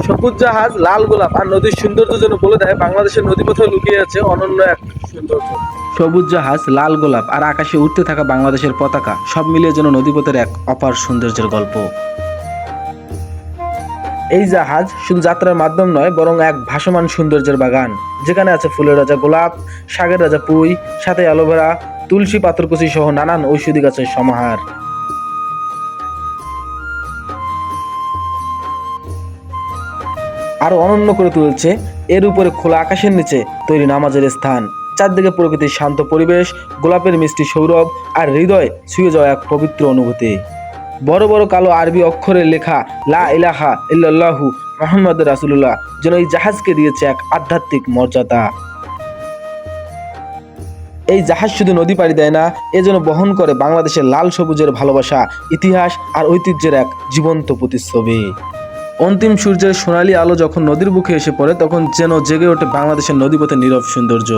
সবুজ জাহাজ, লাল গোলাপ আর নদীর সৌন্দর্য যেন বলে দেয় বাংলাদেশের নদীপথে লুকিয়ে আছে অনন্য এক সৌন্দর্য। সবুজ জাহাজ, লাল গোলাপ আর আকাশে উঠতে থাকা বাংলাদেশের পতাকা সব মিলিয়ে যেন নদীপথের এক অপার সৌন্দর্যের গল্প। এই জাহাজ শুধু যাত্রার মাধ্যম নয়, বরং এক ভাসমান সৌন্দর্যের বাগান, যেখানে আছে ফুলের রাজা গোলাপ, শাকের রাজা পুঁই, সাথে অ্যালোভেরা, তুলসী, পাথরকুচি সহ নানান ঔষধি গাছের সমাহার। আরো অনন্য করে তুলছে এর উপরে খোলা আকাশের নিচে তৈরি নামাজের স্থান, চারদিকে প্রকৃতির শান্ত পরিবেশ, গোলাপের মিষ্টি সৌরভ আর হৃদয় ছুঁয়ে যাওয়া এক পবিত্র অনুভূতি। বড় বড় কালো আরবি অক্ষরে লেখা লা ইলাহা ইল্লাল্লাহু মুহাম্মাদুর রাসূলুল্লাহ যেন এই জাহাজকে দিয়েছে এক আধ্যাত্মিক মর্যাদা। এই জাহাজ শুধু নদী পাড়ি দেয় না, এ যেন বহন করে বাংলাদেশের লাল সবুজের ভালোবাসা, ইতিহাস আর ঐতিহ্যের এক জীবন্ত প্রতিচ্ছবি। অন্তিম সূর্যের সোনালী আলো যখন নদীর বুকে এসে পড়ে, তখন যেন জেগে ওঠে বাংলাদেশের নদীপথের নীরব সৌন্দর্য।